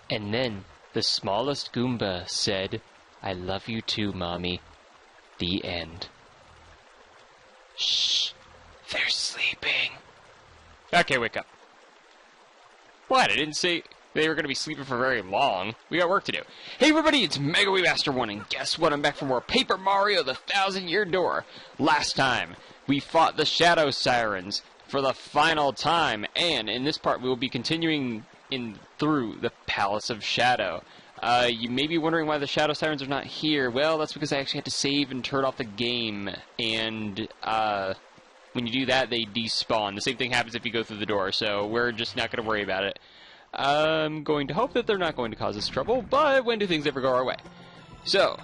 And then the smallest Goomba said, "I love you too, Mommy." The end. Shh. They're sleeping. Okay, wake up. What? I didn't say they were going to be sleeping for very long. We got work to do. Hey everybody, it's Mega Master 1, and guess what? I'm back for more Paper Mario the Thousand-Year Door. Last time, we fought the Shadow Sirens for the final time, and in this part we will be continuing through the Palace of Shadow. You may be wondering why the Shadow Sirens are not here. Well, that's because I actually had to save and turn off the game, and when you do that, they despawn. The same thing happens if you go through the door, so we're just not going to worry about it. I'm going to hope that they're not going to cause us trouble, but when do things ever go our way? So,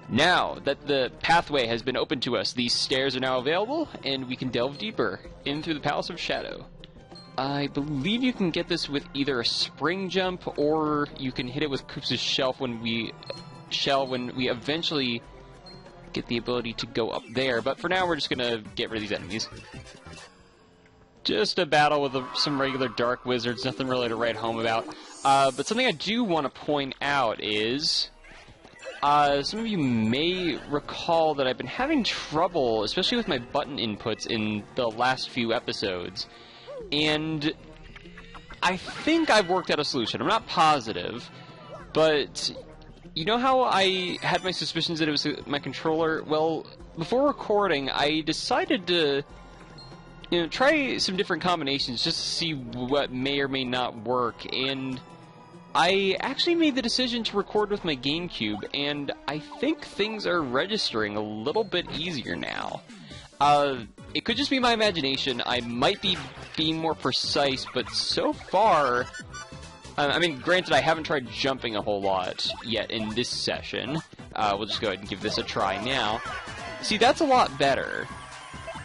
now that the pathway has been opened to us, these stairs are now available, and we can delve deeper in through the Palace of Shadow. I believe you can get this with either a spring jump, or you can hit it with Koops' shell when we eventually get the ability to go up there. But for now, we're just gonna get rid of these enemies. Just a battle with some regular dark wizards, nothing really to write home about. But something I do want to point out is, some of you may recall that I've been having trouble, especially with my button inputs in the last few episodes. And I think I've worked out a solution. I'm not positive, but you know how I had my suspicions that it was my controller? Well, before recording, I decided to try some different combinations just to see what may or may not work, and I actually made the decision to record with my GameCube, and I think things are registering a little bit easier now. It could just be my imagination. I might be being more precise, but so far, I mean, granted, I haven't tried jumping a whole lot yet in this session. We'll just go ahead and give this a try now. See, that's a lot better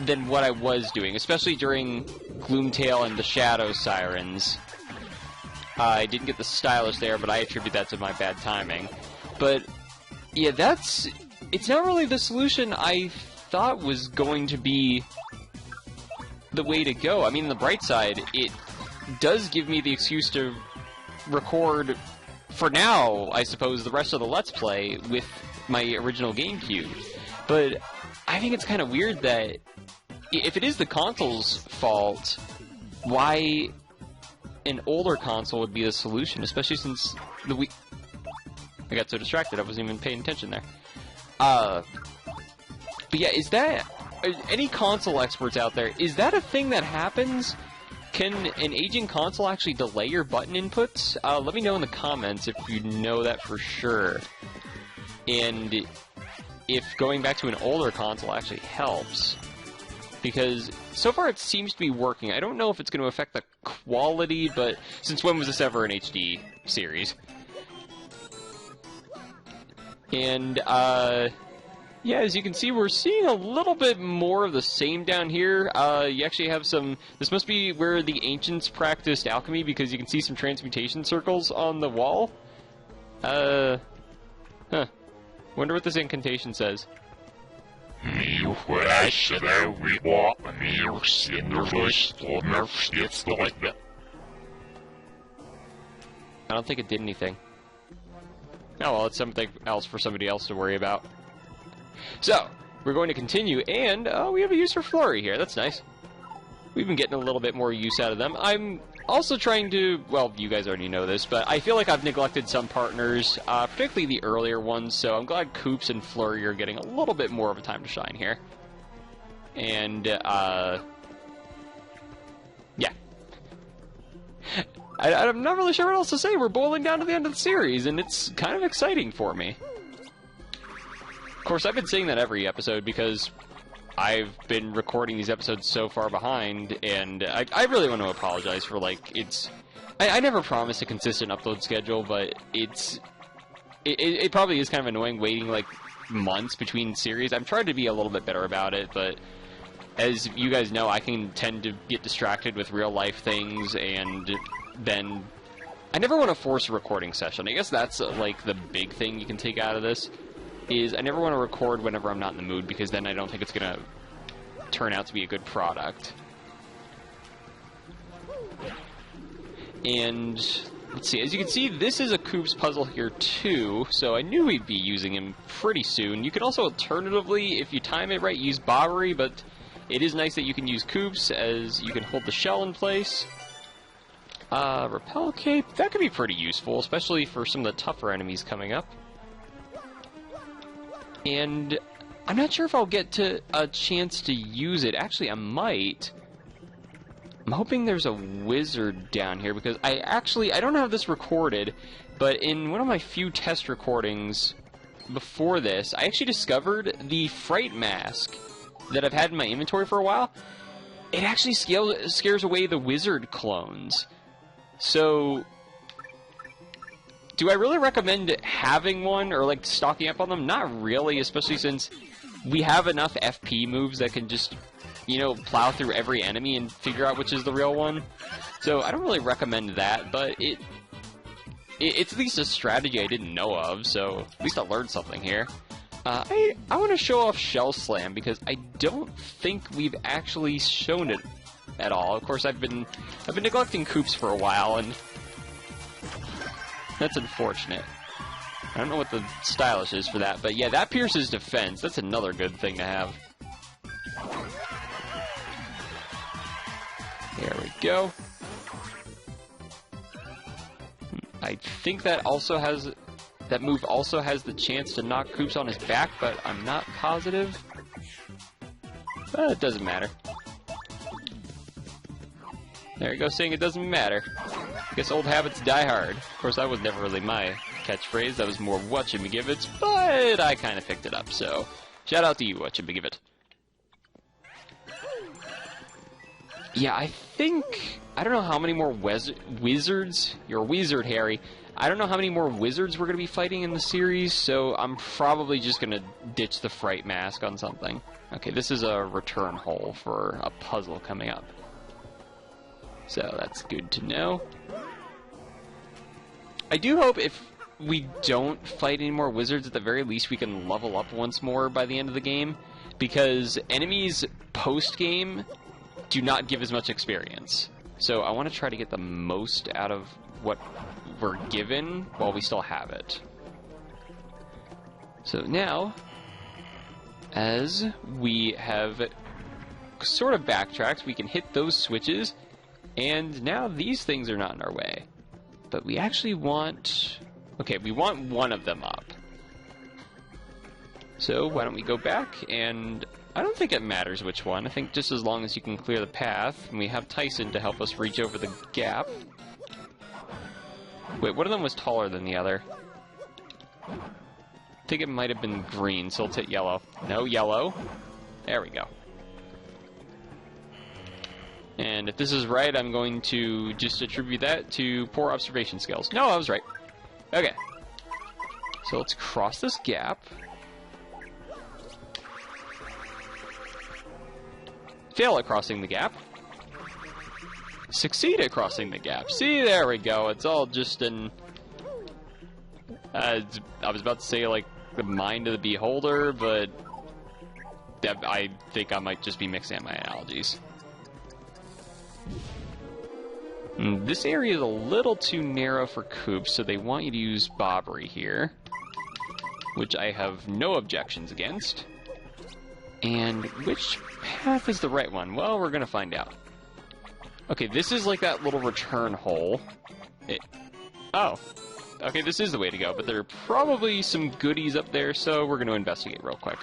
than what I was doing, especially during Gloomtail and the Shadow Sirens. I didn't get the stylish there, but I attribute that to my bad timing. But, yeah, it's not really the solution I thought was going to be the way to go. I mean, on the bright side, it does give me the excuse to record, for now, I suppose, the rest of the Let's Play with my original GameCube. But I think it's kind of weird that if it is the console's fault, why an older console would be the solution, especially since the Wii... I got so distracted, I wasn't even paying attention there. But yeah, is that... any console experts out there, is that a thing that happens? Can an aging console actually delay your button inputs? Let me know in the comments if you know that for sure. And if going back to an older console actually helps. Because so far it seems to be working. I don't know if it's going to affect the quality, but since when was this ever an HD series? And, yeah, as you can see, we're seeing a little bit more of the same down here. You actually have some... This must be where the ancients practiced alchemy, because you can see some transmutation circles on the wall. Huh. Wonder what this incantation says. I don't think it did anything. Oh, well, it's something else for somebody else to worry about. So, we're going to continue, and we have a use for Flurry here. That's nice. We've been getting a little bit more use out of them. I'm also trying to... Well, you guys already know this, but I feel like I've neglected some partners, particularly the earlier ones, so I'm glad Koops and Flurry are getting a little bit more of a time to shine here. And, yeah. I'm not really sure what else to say. We're boiling down to the end of the series, and it's kind of exciting for me. Of course, I've been saying that every episode because I've been recording these episodes so far behind, and I really want to apologize for, like, I never promised a consistent upload schedule, but it probably is kind of annoying waiting, like, months between series. I'm trying to be a little bit better about it, but as you guys know, I can tend to get distracted with real-life things, and then I never want to force a recording session. I guess that's, like, the big thing you can take out of this. Is I never want to record whenever I'm not in the mood, because then I don't think it's going to turn out to be a good product. And let's see, as you can see, this is a Koops puzzle here too, so I knew we'd be using him pretty soon. You can also alternatively, if you time it right, use Bobbery, but it is nice that you can use Koops, as you can hold the shell in place. Repel Cape, that could be pretty useful, especially for some of the tougher enemies coming up. And I'm not sure if I'll get to a chance to use it. Actually, I might. I'm hoping there's a wizard down here, because I don't have this recorded, but in one of my few test recordings before this, I actually discovered the Fright Mask that I've had in my inventory for a while. It actually scares away the wizard clones. So, do I really recommend having one, or like stocking up on them? Not really, especially since we have enough FP moves that can just, you know, plow through every enemy and figure out which is the real one. So I don't really recommend that, but it's at least a strategy I didn't know of, so at least I learned something here. I want to show off Shell Slam, because I don't think we've actually shown it at all. Of course, I've been neglecting Koops for a while, and that's unfortunate. I don't know what the stylish is for that, but yeah, that pierces defense. That's another good thing to have. There we go. I think that move also has the chance to knock Koops on his back, but I'm not positive. But it doesn't matter. There you go, saying it doesn't matter. I guess old habits die hard. Of course, that was never really my catchphrase. That was more whatchamagivits, but I kind of picked it up, so shout out to you, whatchamagivit. Yeah, I don't know how many more wizards. You're a wizard, Harry. I don't know how many more wizards we're going to be fighting in the series, so I'm probably just going to ditch the Fright Mask on something. Okay, this is a return hole for a puzzle coming up. So that's good to know. I do hope if we don't fight any more wizards, at the very least we can level up once more by the end of the game, because enemies post-game do not give as much experience. So I want to try to get the most out of what we're given while we still have it. So now, as we have sort of backtracked, we can hit those switches, and now these things are not in our way. But we actually want... okay, we want one of them up. So why don't we go back, and I don't think it matters which one. I think just as long as you can clear the path, and we have Tyson to help us reach over the gap. Wait, one of them was taller than the other. I think it might have been green, so let's hit yellow. No, yellow. There we go. And if this is right, I'm going to just attribute that to poor observation skills. No, I was right. Okay. So let's cross this gap. Fail at crossing the gap. Succeed at crossing the gap. See, there we go. It's all just in... I was about to say, like, the mind of the beholder, but I think I might just be mixing up my analogies. This area is a little too narrow for Koops, so they want you to use Bobbery here, which I have no objections against. And which path is the right one? Well, we're going to find out. Okay, this is like that little return hole. Oh. Okay, this is the way to go, but there are probably some goodies up there, so we're going to investigate real quick.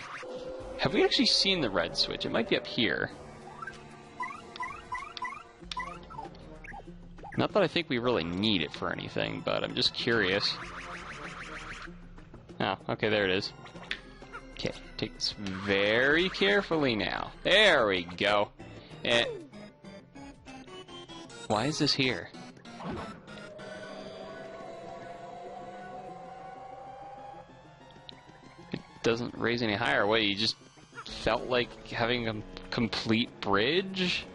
Have we actually seen the red switch? It might be up here. Not that I think we really need it for anything, but I'm just curious. Oh, okay, there it is. Okay, take this very carefully now. There we go. Why is this here? It doesn't raise any higher. What, you just felt like having a complete bridge?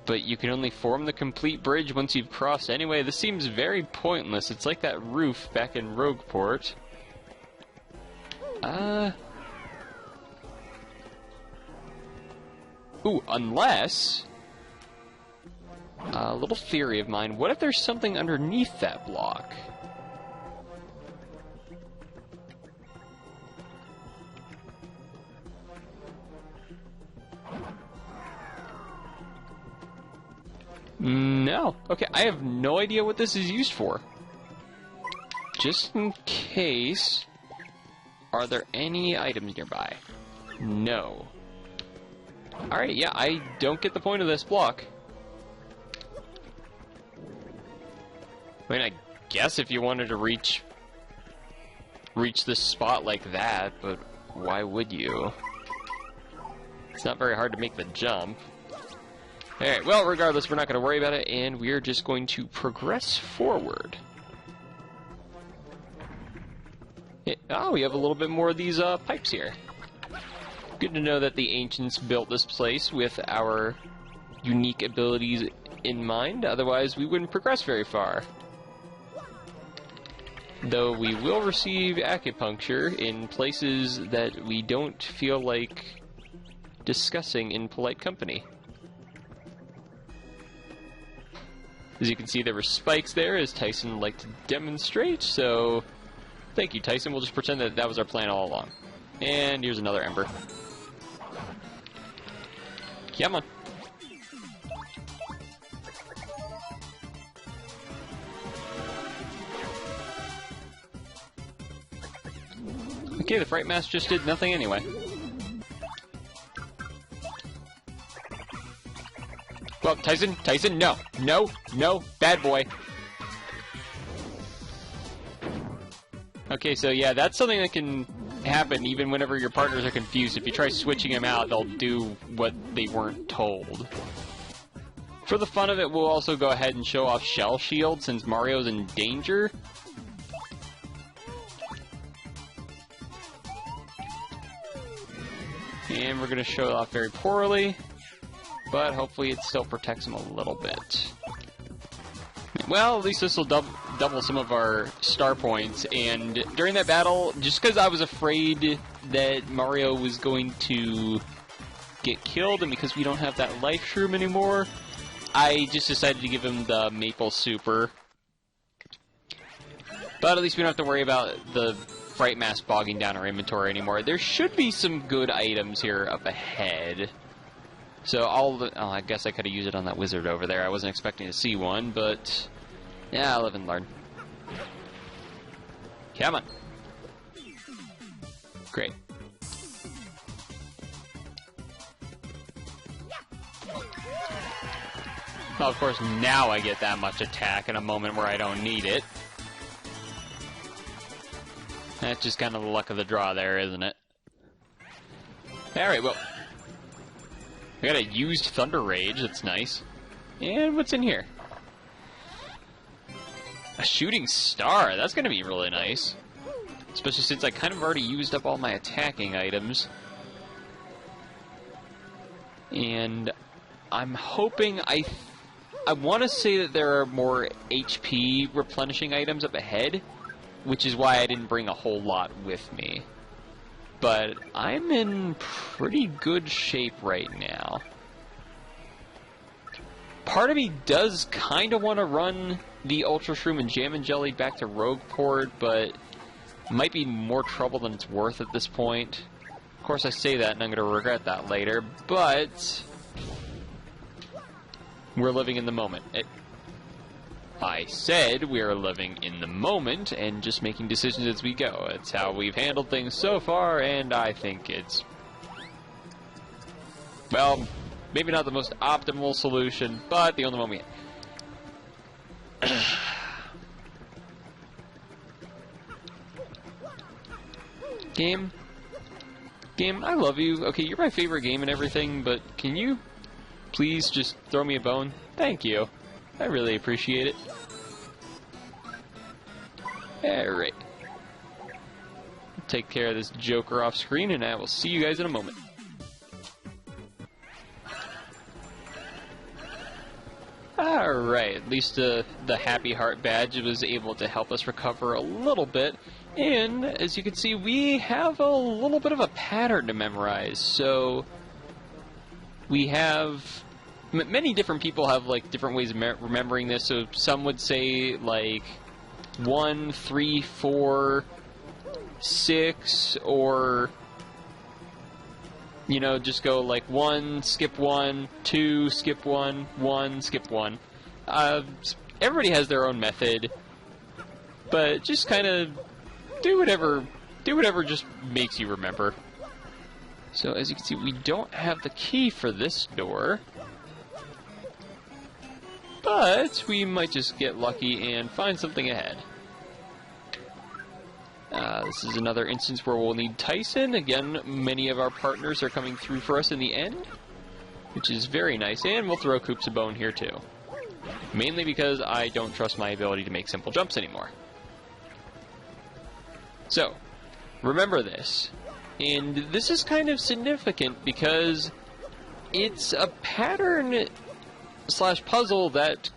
But you can only form the complete bridge once you've crossed. Anyway, this seems very pointless. It's like that roof back in Rogueport. Ooh, unless... A little theory of mine. What if there's something underneath that block? No. Okay, I have no idea what this is used for. Just in case, are there any items nearby? No. Alright, yeah, I don't get the point of this block. I mean, I guess if you wanted to reach this spot like that, but why would you? It's not very hard to make the jump. Alright, well, regardless, we're not going to worry about it, and we're just going to progress forward. Oh, we have a little bit more of these pipes here. Good to know that the ancients built this place with our unique abilities in mind, otherwise we wouldn't progress very far. Though we will receive acupuncture in places that we don't feel like discussing in polite company. As you can see, there were spikes there, as Tyson liked to demonstrate, so thank you, Tyson. We'll just pretend that that was our plan all along. And here's another ember. Come on. Okay, the Fright Mask just did nothing anyway. Well, Tyson, no, no, no, bad boy. Okay, so yeah, that's something that can happen even whenever your partners are confused. If you try switching them out, they'll do what they weren't told. For the fun of it, we'll also go ahead and show off Shell Shield since Mario's in danger. And we're going to show it off very poorly, but hopefully it still protects him a little bit. Well, at least this will double some of our star points, and during that battle, just because I was afraid that Mario was going to get killed, and because we don't have that life shroom anymore, I just decided to give him the Maple Super. But at least we don't have to worry about the Fright Mask bogging down our inventory anymore. There should be some good items here up ahead. So oh, I guess I could have used it on that wizard over there. I wasn't expecting to see one, but yeah, I'll live and learn. Come on. Great. Well, of course, now I get that much attack in a moment where I don't need it. That's just kind of the luck of the draw there, isn't it? Alright, well, I got a used Thunder Rage, that's nice. And what's in here? A shooting star, that's going to be really nice. Especially since I kind of already used up all my attacking items. And I'm hoping, I want to say that there are more HP replenishing items up ahead, which is why I didn't bring a whole lot with me. But I'm in pretty good shape right now. Part of me does kind of want to run the Ultra Shroom and Jam and Jelly back to Rogueport, but might be more trouble than it's worth at this point. Of course, I say that and I'm going to regret that later, but we're living in the moment. I said we are living in the moment and just making decisions as we go. It's how we've handled things so far, and I think it's, well, maybe not the most optimal solution, but the only one we have. Game, I love you. Okay, you're my favorite game and everything, but can you please just throw me a bone? Thank you. I really appreciate it. Alright. Take care of this Joker off screen, and I will see you guys in a moment. Alright, at least the Happy Heart badge was able to help us recover a little bit. And, as you can see, we have a little bit of a pattern to memorize. So, we have Many different people have, like, different ways of remembering this, so some would say, like, 1, 3, 4, 6, or, you know, just go, like, 1, skip 1, 2, skip 1, 1, skip 1. Everybody has their own method, but just kind of do whatever just makes you remember. So, as you can see, we don't have the key for this door, but we might just get lucky and find something ahead. This is another instance where we'll need Tyson. Again, many of our partners are coming through for us in the end, which is very nice, and we'll throw Koops a bone here too. Mainly because I don't trust my ability to make simple jumps anymore. So, remember this. And this is kind of significant because it's a pattern / puzzle that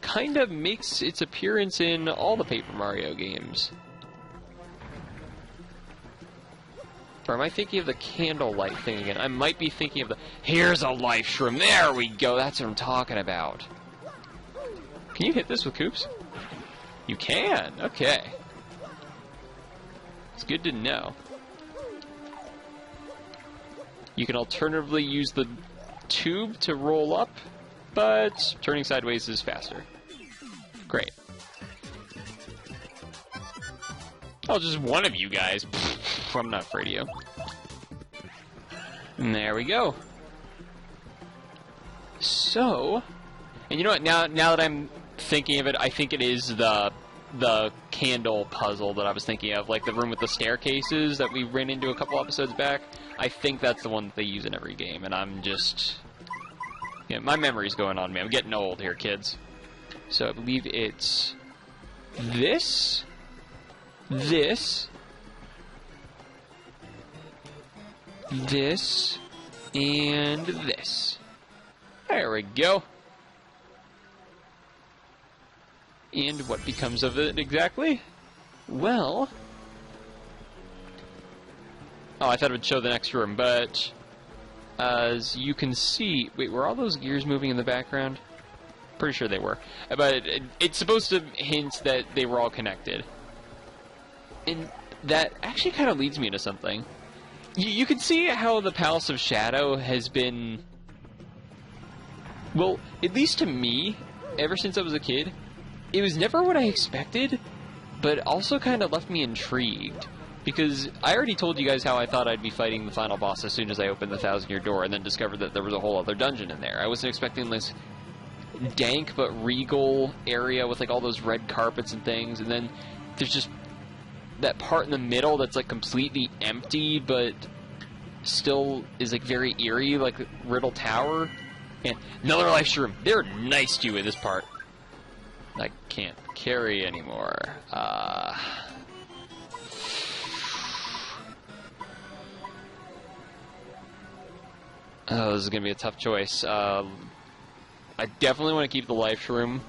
kind of makes its appearance in all the Paper Mario games. Or am I thinking of the candlelight thing again? I might be thinking of the... Here's a life shroom! There we go! That's what I'm talking about. Can you hit this with Koops? You can! Okay. It's good to know. You can alternatively use the tube to roll up, but turning sideways is faster. Great. Oh, just one of you guys. I'm not afraid of you. And there we go. So, and you know what? Now that I'm thinking of it, I think it is the candle puzzle that I was thinking of, like the room with the staircases that we ran into a couple episodes back. I think that's the one that they use in every game, and I'm just... Yeah, my memory's going on me. I'm getting old here, kids. So I believe it's... this... this... this... and this. There we go. And what becomes of it exactly? Well... Oh, I thought it would show the next room, but... as you can see... Wait, were all those gears moving in the background? Pretty sure they were. But it's supposed to hint that they were all connected. And that actually kind of leads me to something. You can see how the Palace of Shadow has been... well, at least to me, ever since I was a kid, it was never what I expected, but also kind of left me intrigued. Because I already told you guys how I thought I'd be fighting the final boss as soon as I opened the 1,000-year door, and then discovered that there was a whole other dungeon in there. I wasn't expecting this dank but regal area with like all those red carpets and things, and then there's just that part in the middle that's like completely empty, but still is like very eerie, like Riddle Tower. And another life shroom. They're nice to you in this part. I can't carry anymore. Oh, this is gonna be a tough choice. I definitely want to keep the life shroom.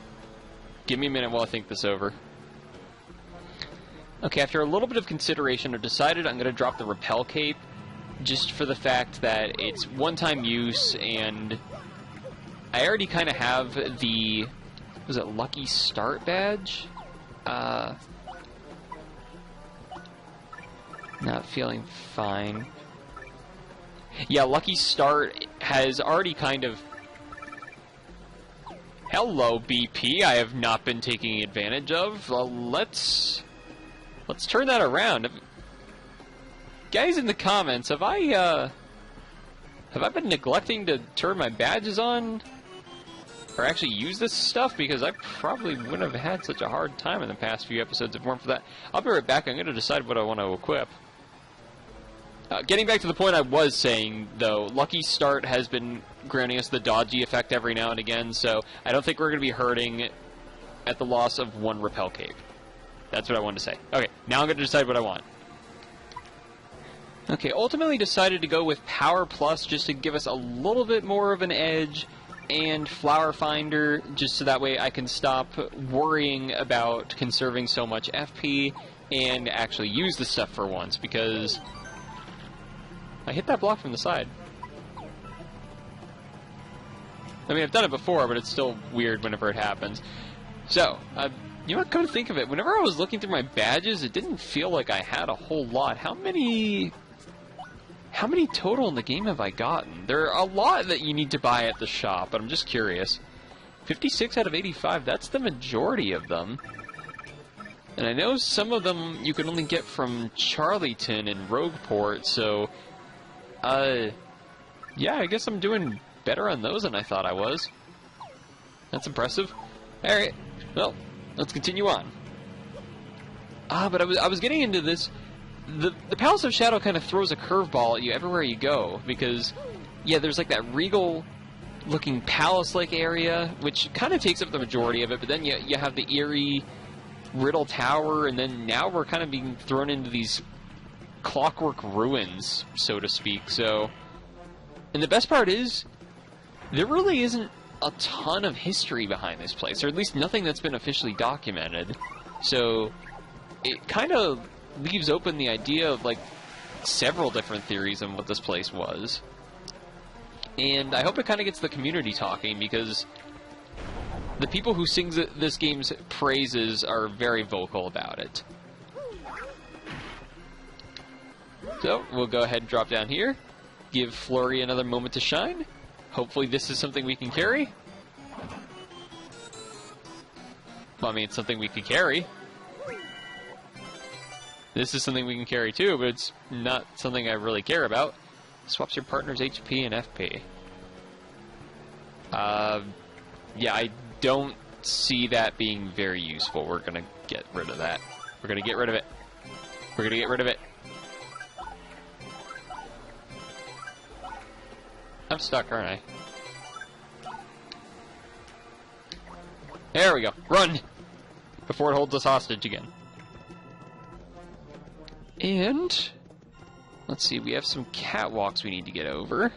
Give me a minute while I think this over. Okay, after a little bit of consideration, I've decided I'm going to drop the Repel Cape, just for the fact that it's one-time use, and I already kind of have the, was it Lucky Start badge? Not feeling fine. Yeah, Lucky Start has already kind of... Hello, BP, I have not been taking advantage of. Let's turn that around. Guys in the comments, have I been neglecting to turn my badges on? Or actually use this stuff? Because I probably wouldn't have had such a hard time in the past few episodes if it weren't for that. I'll be right back. I'm going to decide what I want to equip. Getting back to the point I was saying, though, Lucky Start has been granting us the dodgy effect every now and again, so I don't think we're going to be hurting at the loss of one Repel Cape. That's what I wanted to say. Okay, now I'm going to decide what I want. Okay, ultimately decided to go with Power Plus just to give us a little bit more of an edge, and Flower Finder just so that way I can stop worrying about conserving so much FP and actually use the stuff for once, because I hit that block from the side. I mean, I've done it before, but it's still weird whenever it happens. So, you know what, come to think of it, whenever I was looking through my badges, it didn't feel like I had a whole lot. How many total in the game have I gotten? There are a lot that you need to buy at the shop, but I'm just curious. 56 out of 85, that's the majority of them. And I know some of them you can only get from Charlieton and Rogueport, so... yeah, I guess I'm doing better on those than I thought I was. That's impressive. Alright, well, let's continue on. But I was getting into this. The Palace of Shadow kind of throws a curveball at you everywhere you go, because, yeah, there's like that regal-looking palace-like area, which kind of takes up the majority of it, but then you have the eerie Riddle Tower, and then now we're kind of being thrown into these clockwork ruins, so to speak, so... And the best part is, there really isn't a ton of history behind this place, or at least nothing that's been officially documented. So, it kind of leaves open the idea of, like, several different theories on what this place was. And I hope it kind of gets the community talking, because the people who sing this game's praises are very vocal about it. So, we'll go ahead and drop down here. Give Flurry another moment to shine. Hopefully this is something we can carry. Well, I mean, it's something we could carry. This is something we can carry too, but it's not something I really care about. Swaps your partner's HP and FP. Yeah, I don't see that being very useful. We're gonna get rid of that. We're gonna get rid of it. We're gonna get rid of it. I'm stuck, aren't I? There we go. Run! Before it holds us hostage again. And... let's see, we have some catwalks we need to get over.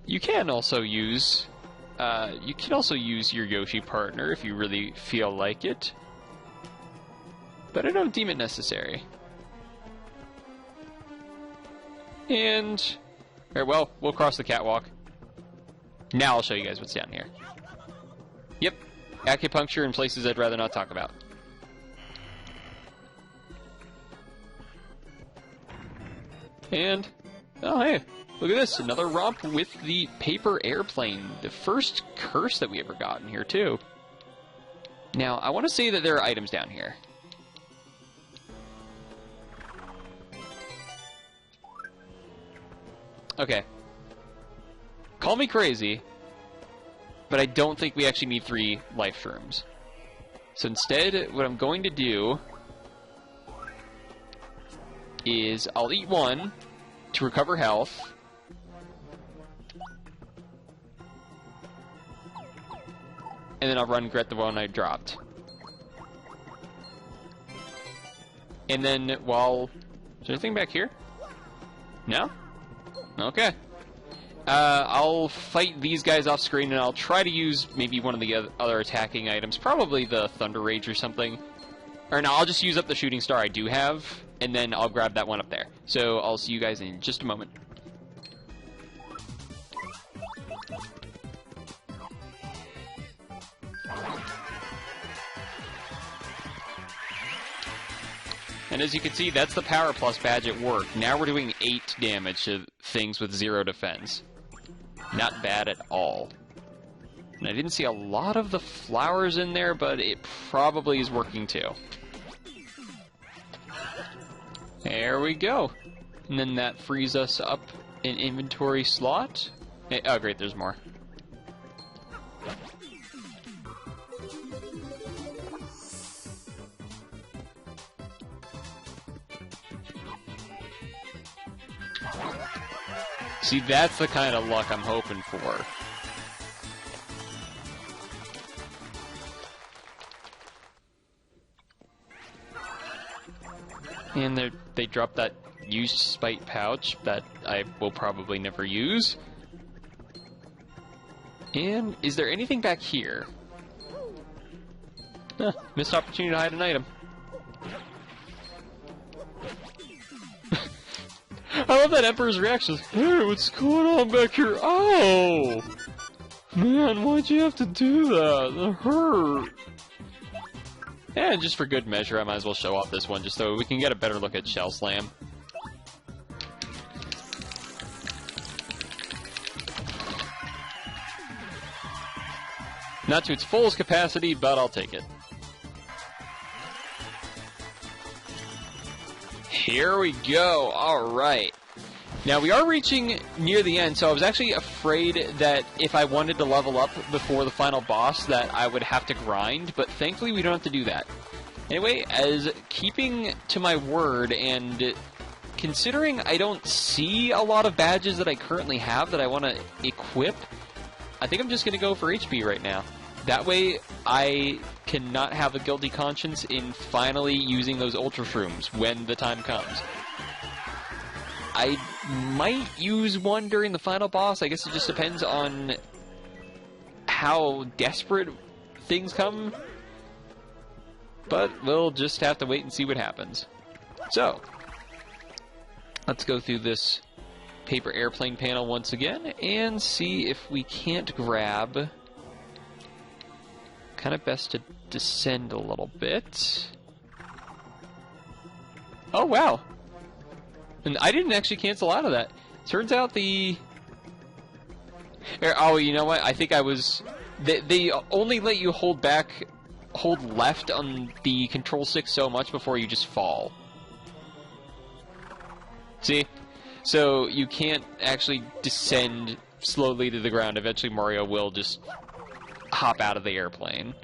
You can also use... your Yoshi partner if you really feel like it. But I don't deem it necessary. And... very well, we'll cross the catwalk. Now I'll show you guys what's down here. Yep, acupuncture in places I'd rather not talk about. And, oh hey, look at this, another romp with the paper airplane. The first curse that we ever got in here, too. Now, I want to say that there are items down here. Okay. Call me crazy, but I don't think we actually need 3 life shrooms. So instead, what I'm going to do is I'll eat 1 to recover health. And then I'll run and get the one I dropped. And then while... is there anything back here? No? Okay. I'll fight these guys off screen, and I'll try to use maybe one of the other attacking items. Probably the Thunder Rage or something. Or no, I'll just use up the Shooting Star I do have, and then I'll grab that one up there. So I'll see you guys in just a moment. And as you can see, that's the Power Plus badge at work. Now we're doing 8 damage to things with 0 defense. Not bad at all. And I didn't see a lot of the flowers in there, but it probably is working too. There we go. And then that frees us up an inventory slot. Oh great, there's more. See, that's the kind of luck I'm hoping for. And they dropped that used spite pouch that I will probably never use. And is there anything back here? Huh, missed opportunity to hide an item. I love that Emperor's reaction. Hey, what's going on back here? Oh! Man, why'd you have to do that? That hurt. And just for good measure, I might as well show off this one, just so we can get a better look at Shell Slam. Not to its fullest capacity, but I'll take it. Here we go. Alright. Now, we are reaching near the end, so I was actually afraid that if I wanted to level up before the final boss, that I would have to grind, but thankfully we don't have to do that. Anyway, as keeping to my word, and considering I don't see a lot of badges that I currently have that I want to equip, I think I'm just going to go for HP right now. That way, I cannot have a guilty conscience in finally using those Ultra Shrooms when the time comes. I might use one during the final boss. I guess it just depends on how desperate things come. But we'll just have to wait and see what happens. So, let's go through this paper airplane panel once again and see if we can't grab... Kind of best to descend a little bit. Oh, wow. And I didn't actually cancel out of that. Turns out the... Oh, you know what? I think I was... They only let you hold left on the control stick so much before you just fall. See? So you can't actually descend slowly to the ground. Eventually Mario will just hop out of the airplane.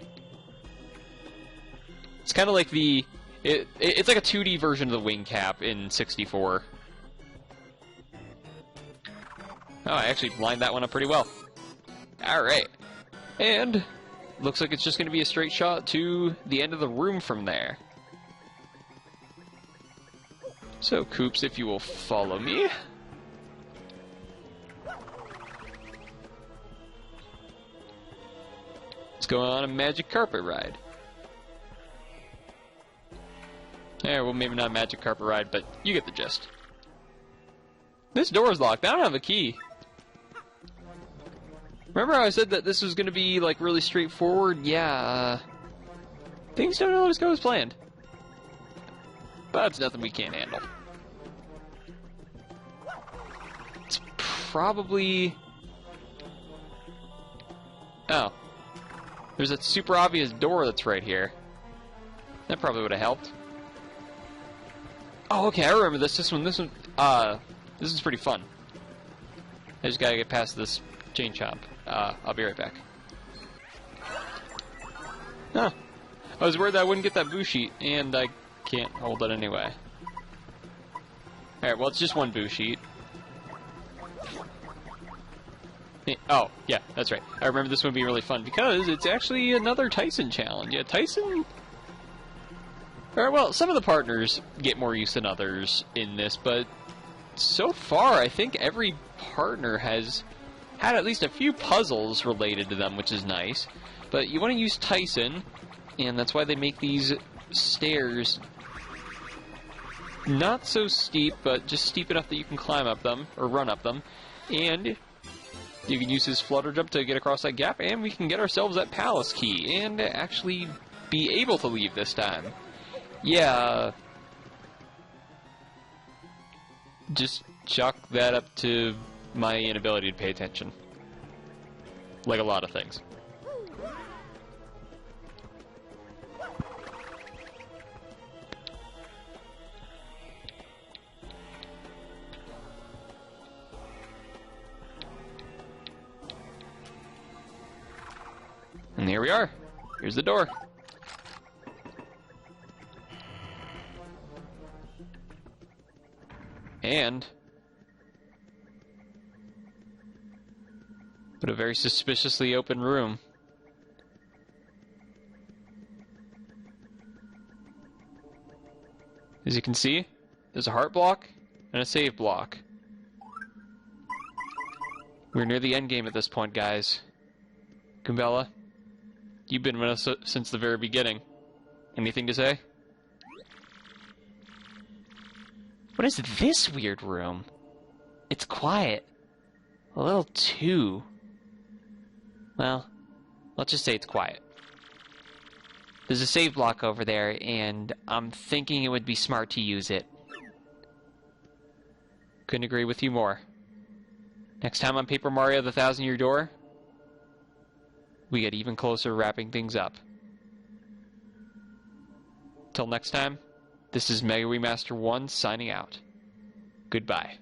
It's kind of like the... It's like a 2D version of the wing cap in 64. Oh, I actually lined that one up pretty well. Alright. And looks like it's just going to be a straight shot to the end of the room from there. So, Koops, if you will follow me. Let's go on a magic carpet ride. Yeah, well, maybe not a magic carpet ride, but you get the gist. This door is locked. I don't have a key. Remember how I said that this was going to be, like, really straightforward? Yeah, things don't always go as planned. But it's nothing we can't handle. It's probably... Oh. There's that super obvious door that's right here. That probably would have helped. Oh, okay, I remember this. This is pretty fun. I just gotta get past this chain chomp. I'll be right back. Huh. I was worried that I wouldn't get that boo sheet, and I can't hold it anyway. Alright, well, it's just one boo sheet. Oh, yeah, that's right. I remember this one being really fun, because it's actually another Tyson challenge. Yeah, Tyson... Alright, well, some of the partners get more use than others in this, but so far, I think every partner has had at least a few puzzles related to them, which is nice. But you want to use Tyson, and that's why they make these stairs not so steep, but just steep enough that you can climb up them, or run up them. And you can use his flutter jump to get across that gap, and we can get ourselves that palace key, and actually be able to leave this time. Yeah, just chalk that up to my inability to pay attention. Like a lot of things. And here we are. Here's the door. And but a very suspiciously open room. As you can see, there's a heart block and a save block. We're near the end game at this point, guys. Goombella, you've been with us since the very beginning. Anything to say? What is this weird room? It's quiet. A little too. Well, let's just say it's quiet. There's a save block over there, and I'm thinking it would be smart to use it. Couldn't agree with you more. Next time on Paper Mario: The Thousand-Year Door, we get even closer to wrapping things up. Till next time, this is Mega Remaster 1 signing out. Goodbye.